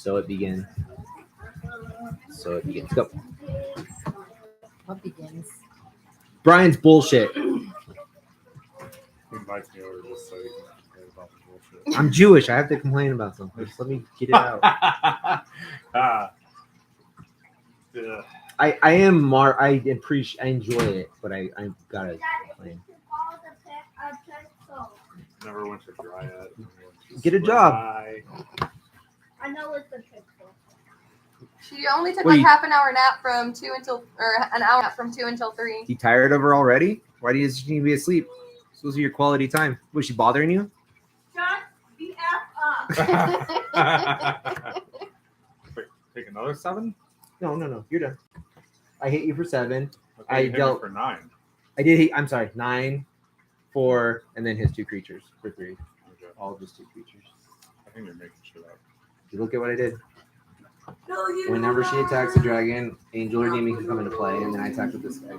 So it begins. So it begins. Go. What begins? Brian's bullshit. He invites me over just so he can complain about the bullshit. I'm Jewish. I have to complain about something. Just let me get it out. Yeah. I am I appreciate. I enjoy it, but I gotta complain. Never went to Dryad. Get a job. I know it's a pixel. She only took Well, like you- half an hour nap from 2 until, or an hour nap from 2 until 3. You tired of her already? Why does she need to be asleep? Supposed to be your quality time. Was she bothering you? Shut the F up. Wait, take another 7? No. You're done. I hate you for 7. Okay, I you hit me dealt- for 9. I did hate. I'm sorry. 9, 4, and then his 2 creatures for 3. Okay. All just 2 creatures. I think you're making shit up. You look at what I did. No, you Whenever she attacks a dragon, Angel or Demon can come into play, and then I attack with this guy.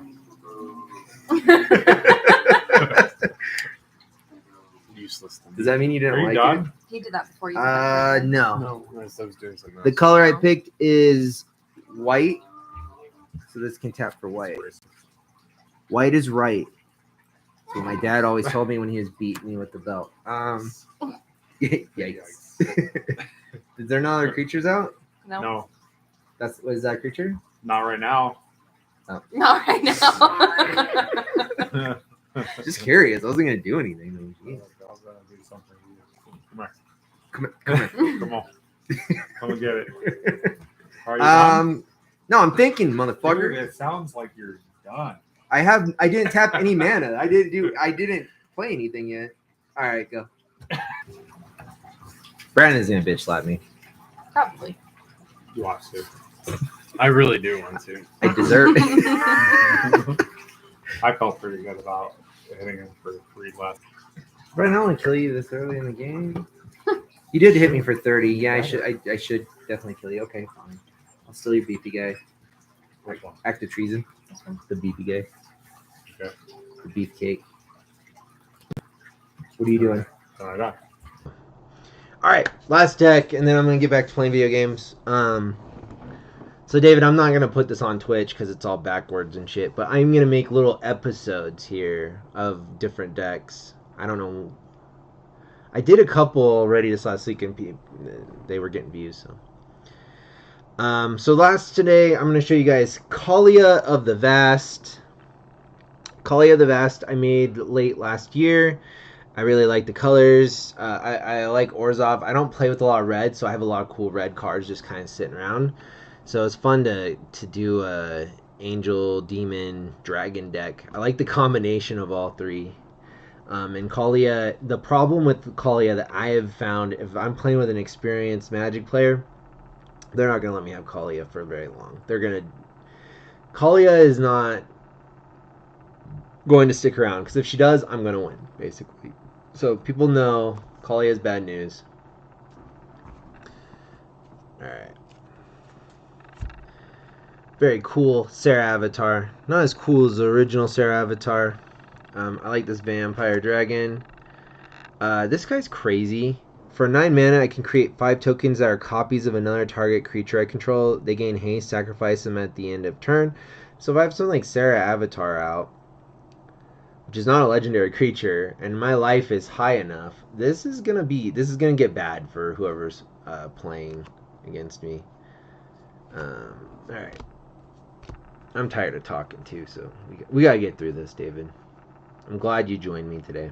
Useless. To me. Does that mean you Are didn't you like done? He did that before you. it? No. No. I was doing something else. The color I picked is white, so this can tap for white. White is right. So my dad always told me when he was beating me with the belt. Yikes. Is there no other creatures out? No, No, What is that creature? not right now. not right now. Just curious. I wasn't gonna do anything. I was gonna do something. Come here. Come on. Come on. Come and get it. Are you done? No, I'm thinking, Dude, motherfucker. it sounds like you're done. I didn't tap any mana. I didn't play anything yet. All right, go. Brandon's gonna bitch slap me. Probably. You want to? I really do want to. I deserve it. I felt pretty good about hitting him for 3 left. Brandon, I don't want to kill you this early in the game. You did hit me for 30. Yeah, I should definitely kill you. Okay, fine. I'll steal your beefy guy. Which one? Act of treason. This one. The beefy guy. Okay. The beefcake. What are you doing? All right. All right, last deck, and then I'm gonna get back to playing video games. So David, I'm not gonna put this on Twitch because it's all backwards and shit. But I'm gonna make little episodes here of different decks. I don't know. I did a couple already this last week, and they were getting views. So today, I'm gonna show you guys Kaalia of the Vast. Kaalia of the Vast I made late last year. I really like the colors. I like Orzhov. I don't play with a lot of red, so I have a lot of cool red cards just kind of sitting around. So it's fun to do a Angel, Demon, Dragon deck. I like the combination of all 3. And Kaalia, the problem with Kaalia that I have found, if I'm playing with an experienced Magic player, they're not going to let me have Kaalia for very long. Kaalia is not going to stick around, because if she does, I'm going to win, basically. So people know Kaalia is bad news. Alright. Very cool Sarah avatar. Not as cool as the original Sarah avatar. I like this vampire dragon. This guy's crazy. For 9 mana, I can create 5 tokens that are copies of another target creature I control. They gain haste, sacrifice them at the end of turn. So if I have something like Sarah avatar out, which is not a legendary creature, and my life is high enough, this is gonna get bad for whoever's playing against me. Alright. I'm tired of talking too, so we gotta get through this, David. I'm glad you joined me today.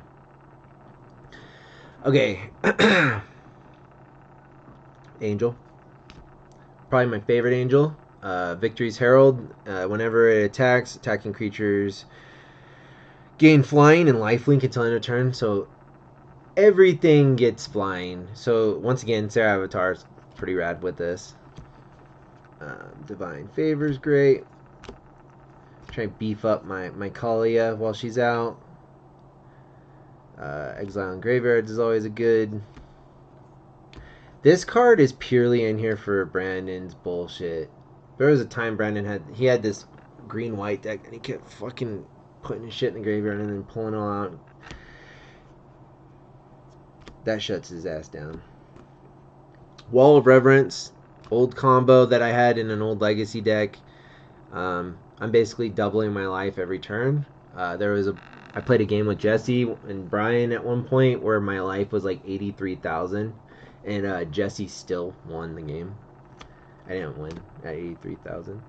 Okay. Angel. Probably my favorite angel. Victory's Herald. Whenever it attacks, attacking creatures gain flying and lifelink until end of turn. So everything gets flying. So once again, Sarah Avatar is pretty rad with this. Divine Favor's great. Try and beef up my Kaalia while she's out. Exile and Graveyards is always a good. This card is purely in here for Brandon's bullshit. There was a time Brandon had this green-white deck, and he kept fucking putting his shit in the graveyard and then pulling it all out. That shuts his ass down. Wall of Reverence. old combo that I had in an old legacy deck. I'm basically doubling my life every turn. I played a game with Jesse and Brian at one point where my life was like 83,000, and Jesse still won the game. I didn't win at 83,000.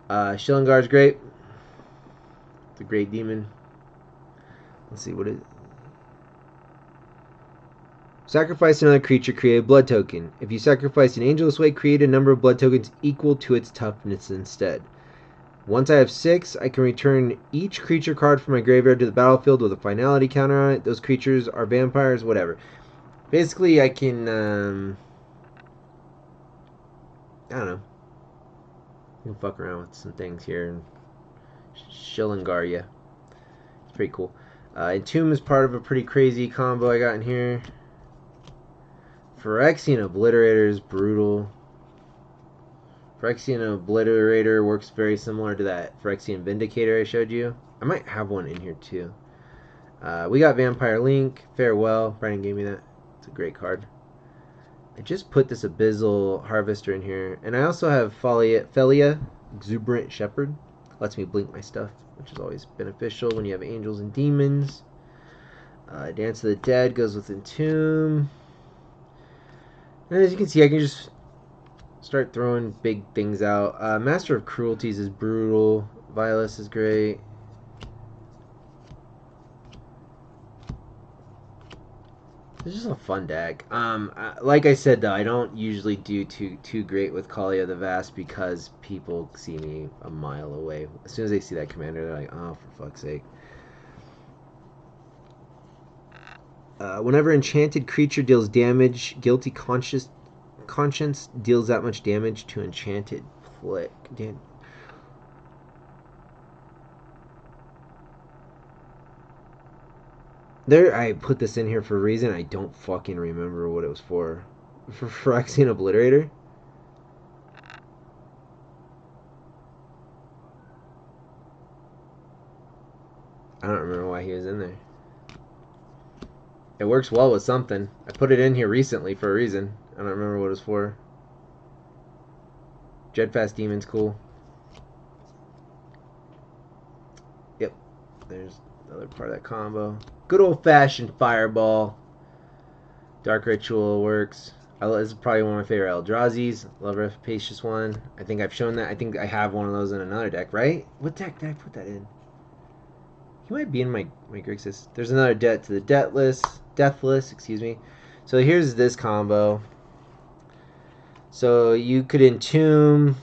Shillingar's great. It's a great demon. Let's see what it. Sacrifice another creature, create a blood token. If you sacrifice an angel this way, create a number of blood tokens equal to its toughness instead. Once I have 6, I can return each creature card from my graveyard to the battlefield with a finality counter on it. Those creatures are vampires, whatever. Basically, I can, I don't know. You can fuck around with some things here and Shillingar ya. It's pretty cool. Entomb is part of a pretty crazy combo I got in here. Phyrexian Obliterator is brutal. Phyrexian Obliterator works very similar to that Phyrexian Vindicator I showed you. I might have one in here too. We got Vampire Link, Farewell. Brandon gave me that. It's a great card. I just put this Abyssal Harvester in here. And I also have Felia, Exuberant Shepherd. Lets me blink my stuff, which is always beneficial when you have angels and demons. Dance of the Dead goes with Entomb. And as you can see, I can just start throwing big things out. Master of Cruelties is brutal. Violus is great. It's just a fun deck. Like I said, though, I don't usually do too great with Kaalia the Vast because people see me a mile away. As soon as they see that commander, they're like, oh, for fuck's sake. Whenever enchanted creature deals damage, Guilty Conscience deals that much damage to enchanted play. Damn. I put this in here for a reason. I don't fucking remember what it was for. For Phyrexian Obliterator? I don't remember why he was in there. It works well with something. I put it in here recently for a reason. I don't remember what it was for. Dreadfast Demon's cool. Yep. There's another part of that combo. Good old-fashioned Fireball. Dark Ritual works. This is probably one of my favorite Eldrazi's. Love Rapacious one. I think I've shown that. I think I have one of those in another deck, right? What deck did I put that in? He might be in my Grixis. There's another debt to the Deathless, excuse me. So here's this combo. So you could Entomb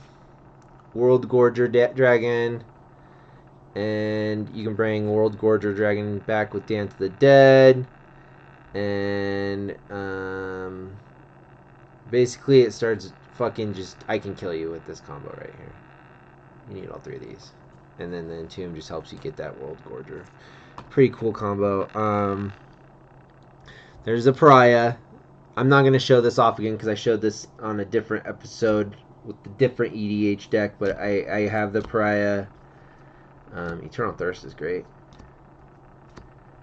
World Gorger Dragon, and you can bring World Gorger Dragon back with Dance of the Dead, and basically it starts fucking just, I can kill you with this combo right here. You need all 3 of these. And then the Entomb just helps you get that World Gorger. Pretty cool combo. There's a Pariah. I'm not going to show this off again because I showed this on a different episode with the different EDH deck, but I have the Pariah. Eternal Thirst is great.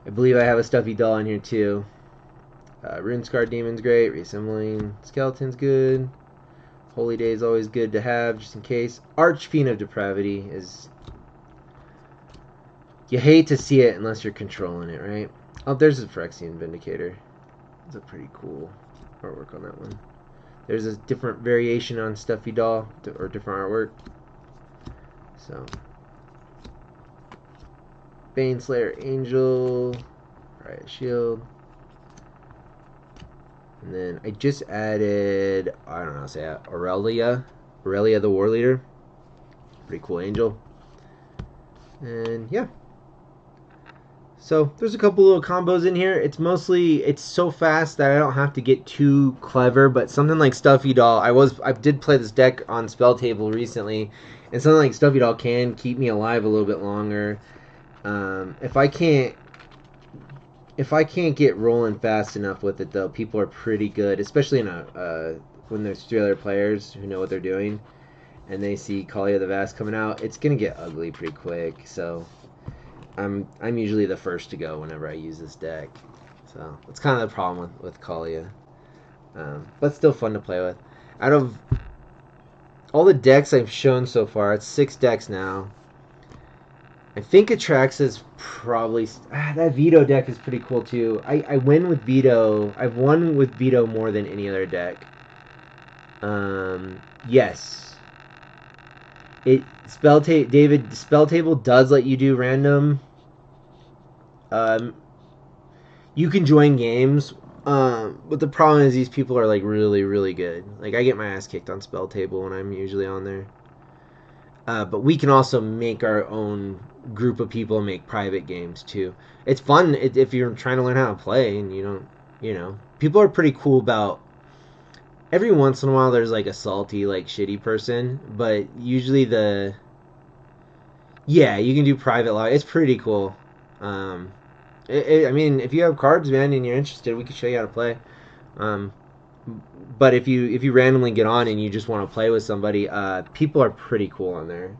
I believe I have a Stuffy Doll in here too. Runescar Demon's great. Reassembling Skeleton's good. Holy Day is always good to have just in case. Archfiend of Depravity is... You hate to see it unless you're controlling it, right? Oh, there's a Phyrexian Vindicator. It's a pretty cool artwork on that one. There's a different variation on Stuffy Doll, or different artwork. So, Baneslayer Angel, Riot Shield. And then I just added, I don't know how to say that, Aurelia the War Leader. Pretty cool angel. And yeah. So there's a couple little combos in here. It's so fast that I don't have to get too clever, but something like Stuffy Doll, I did play this deck on Spell Table recently, and something like Stuffy Doll can keep me alive a little bit longer. If I can't get rolling fast enough with it though, people are pretty good, especially in when there's 3 other players who know what they're doing and they see Kaalia the Vast coming out, it's gonna get ugly pretty quick. So I'm usually the first to go whenever I use this deck. So that's kind of the problem with Kaalia. But still fun to play with. Out of all the decks I've shown so far, it's 6 decks now. I think Atraxa's probably... that Veto deck is pretty cool too. I win with Veto. I've won with Veto more than any other deck. Yes. David, Spell Table does let you do random. You can join games, but the problem is these people are like really, really good. Like I get my ass kicked on Spell Table when I'm usually on there. But we can also make our own group of people and make private games too. It's fun if you're trying to learn how to play and you don't, people are pretty cool about. Every once in a while, there's like a salty, like shitty person, but usually you can do private log. It's pretty cool. I mean, if you have cards, man, and you're interested, we can show you how to play. But if you randomly get on and you just want to play with somebody, people are pretty cool on there.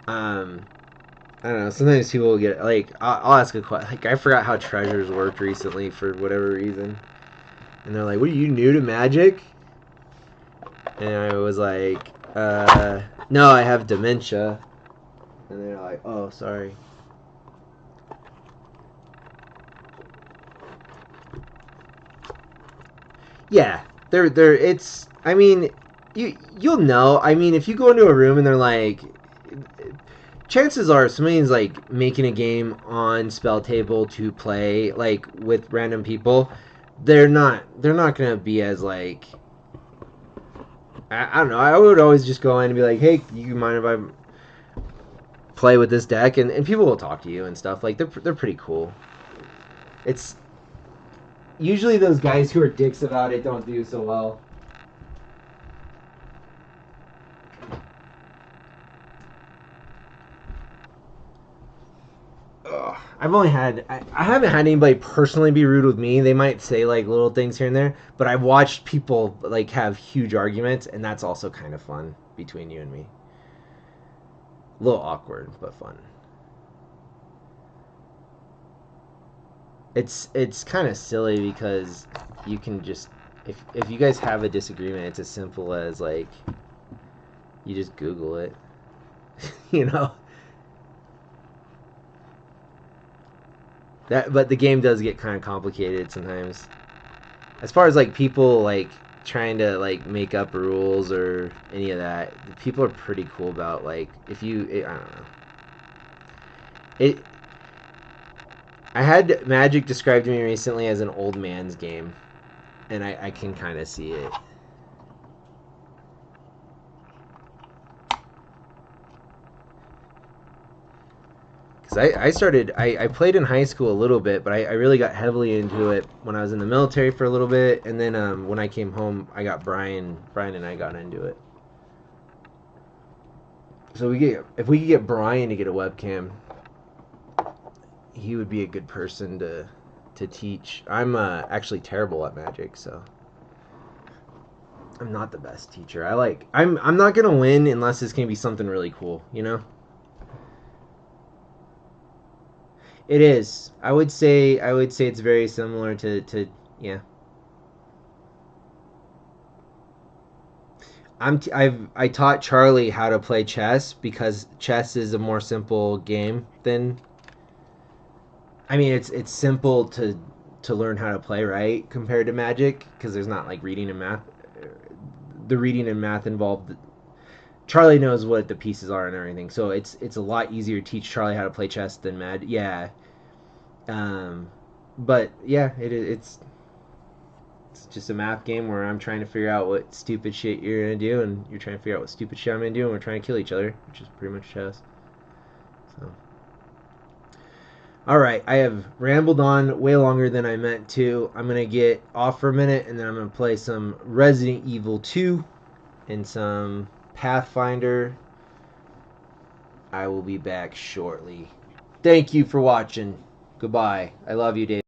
I don't know. Sometimes people will get like I'll ask a question. Like I forgot how treasures worked recently for whatever reason, and they're like, "What are you new to Magic?" And I was like, "No, I have dementia." And they're like, "Oh, sorry." Yeah, they're it's. I mean, you'll know. I mean, if you go into a room and they're like, chances are somebody's like making a game on Spell Table to play like with random people. They're not gonna be as like. I don't know. I would always just go in and be like, "Hey, you mind if I play with this deck?" And people will talk to you and stuff. Like they're pretty cool. It's usually those guys who are dicks about it don't do so well. I haven't had anybody personally be rude with me. They might say like little things here and there, but I've watched people like have huge arguments, and that's also kind of fun between you and me. A little awkward, but fun. It's kind of silly because you can just if you guys have a disagreement, it's as simple as like you just Google it, you know. But the game does get kind of complicated sometimes. As far as like people like trying to like make up rules or any of that, people are pretty cool about like if I don't know. I had Magic described to me recently as an old man's game, and I can kind of see it. I played in high school a little bit, but I really got heavily into it when I was in the military for a little bit, and then when I came home, I got Brian and I got into it. So if we could get Brian to get a webcam, he would be a good person to teach. I'm actually terrible at Magic, so I'm not the best teacher. I'm not gonna win unless it's gonna be something really cool, you know. It is. I would say it's very similar to yeah. I taught Charlie how to play chess because chess is a more simple game than. I mean, it's simple to learn how to play, right? Compared to Magic, because there's not like reading and math. The reading and math involved. Charlie knows what the pieces are and everything, so it's a lot easier to teach Charlie how to play chess than Mad. Yeah. But yeah, it's just a math game where I'm trying to figure out what stupid shit you're gonna do, and you're trying to figure out what stupid shit I'm gonna do, and we're trying to kill each other, which is pretty much chess. So, all right, I have rambled on way longer than I meant to. I'm gonna get off for a minute, and then I'm gonna play some Resident Evil 2 and some Pathfinder. I will be back shortly. Thank you for watching. Goodbye. I love you, Dave.